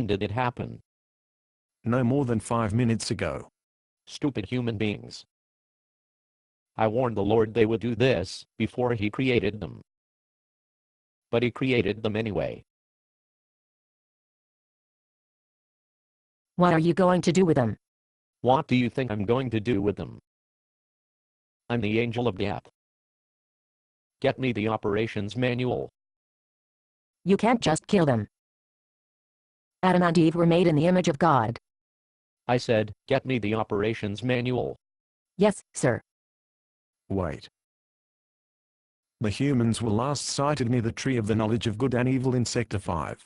When did it happen? No more than 5 minutes ago. Stupid human beings. I warned the Lord they would do this before He created them. But He created them anyway. What are you going to do with them? What do you think I'm going to do with them? I'm the angel of death. Get me the operations manual. You can't just kill them. Adam and Eve were made in the image of God. I said, get me the operations manual. Yes, sir. Wait. The humans were last sighted near the tree of the knowledge of good and evil in Sector 5.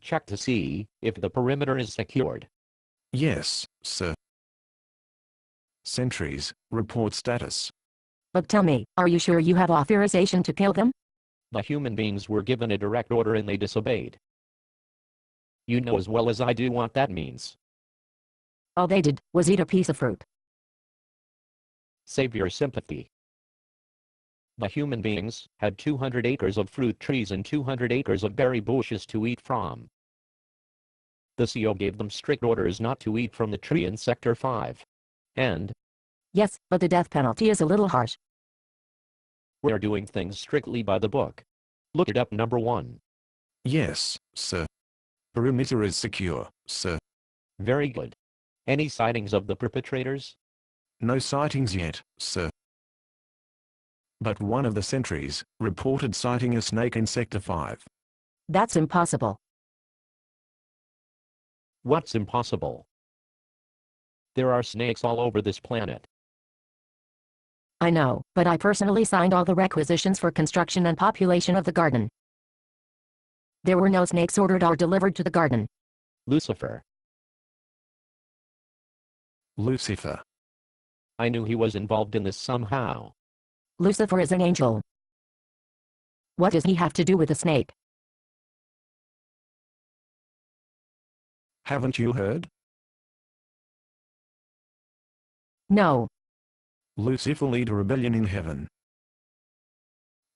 Check to see if the perimeter is secured. Yes, sir. Sentries, report status. But tell me, are you sure you have authorization to kill them? The human beings were given a direct order and they disobeyed. You know as well as I do what that means. All they did was eat a piece of fruit. Save your sympathy. The human beings had 200 acres of fruit trees and 200 acres of berry bushes to eat from. The CO gave them strict orders not to eat from the tree in Sector 5. And Yes, but the death penalty is a little harsh. we're doing things strictly by the book. Look it up, number 1. Yes, sir. Perimeter is secure, sir. Very good. Any sightings of the perpetrators? No sightings yet, sir. But one of the sentries reported sighting a snake in Sector 5. That's impossible. What's impossible? There are snakes all over this planet. I know, but I personally signed all the requisitions for construction and population of the garden. There were no snakes ordered or delivered to the garden. Lucifer. Lucifer. I knew he was involved in this somehow. Lucifer is an angel. What does he have to do with the snake? Haven't you heard? No. Lucifer led a rebellion in heaven.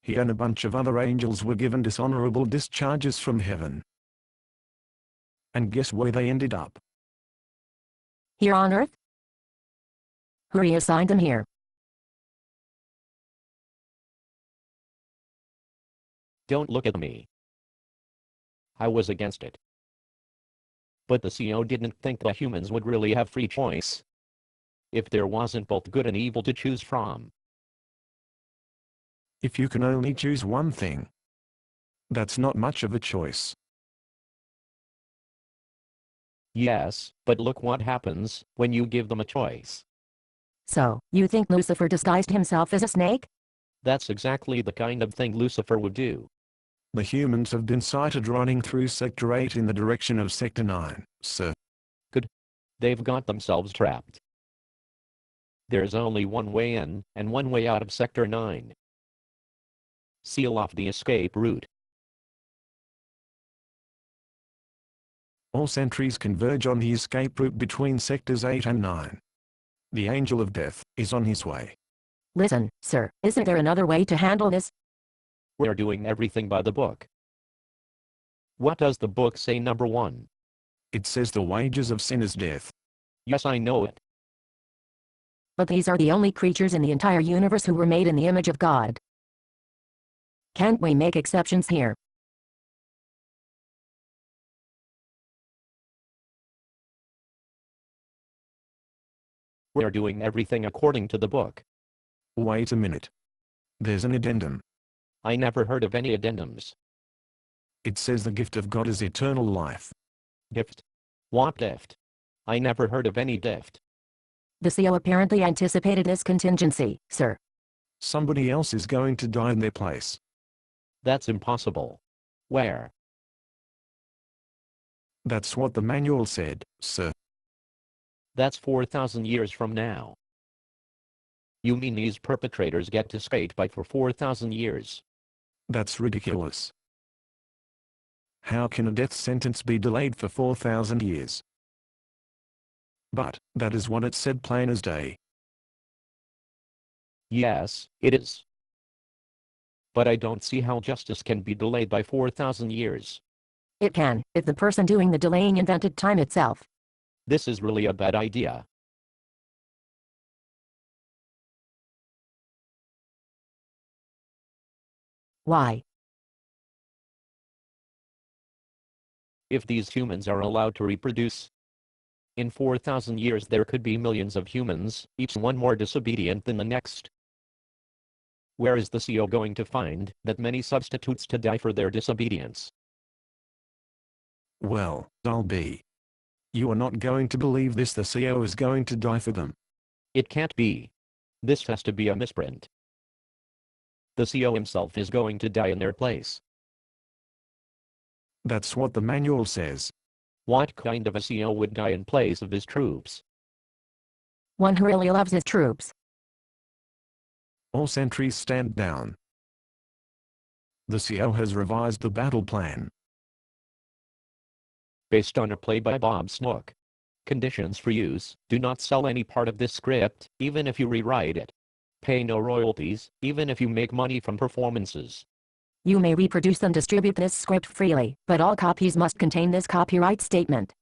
He and a bunch of other angels were given dishonorable discharges from heaven. And guess where they ended up? Here on earth? Who reassigned them here? Don't look at me. I was against it. But the CO didn't think the humans would really have free choice. If there wasn't both good and evil to choose from. If you can only choose one thing, that's not much of a choice. Yes, but look what happens when you give them a choice. So, you think Lucifer disguised himself as a snake? That's exactly the kind of thing Lucifer would do. The humans have been sighted running through Sector 8 in the direction of Sector 9, sir. Good. They've got themselves trapped. There's only one way in and one way out of Sector 9. Seal off the escape route. All sentries converge on the escape route between Sectors 8 and 9. The Angel of Death is on his way. Listen, sir, isn't there another way to handle this? We're doing everything by the book. What does the book say, number 1? It says the wages of sin is death. Yes, I know it. But these are the only creatures in the entire universe who were made in the image of God. Can't we make exceptions here? We're doing everything according to the book. Wait a minute. There's an addendum. I never heard of any addendums. It says the gift of God is eternal life. Gift? What gift? I never heard of any gift. The CO apparently anticipated this contingency, sir. Somebody else is going to die in their place. That's impossible. Where? That's what the manual said, sir. That's 4,000 years from now. You mean these perpetrators get to skate by for 4,000 years? That's ridiculous. How can a death sentence be delayed for 4,000 years? But, that is what it said plain as day. Yes, it is. But I don't see how justice can be delayed by 4,000 years. It can, if the person doing the delaying invented time itself. This is really a bad idea. Why? If these humans are allowed to reproduce, in 4,000 years there could be millions of humans, each one more disobedient than the next. Where is the CEO going to find that many substitutes to die for their disobedience? Well, I'll be. You are not going to believe this. The CEO is going to die for them. It can't be. This has to be a misprint. The CEO himself is going to die in their place. That's what the manual says. What kind of a CEO would die in place of his troops? One who really loves his troops. All sentries stand down. The CEO has revised the battle plan. Based on a play by Bob Snook. Conditions for use: do not sell any part of this script, even if you rewrite it. Pay no royalties, even if you make money from performances. You may reproduce and distribute this script freely, but all copies must contain this copyright statement.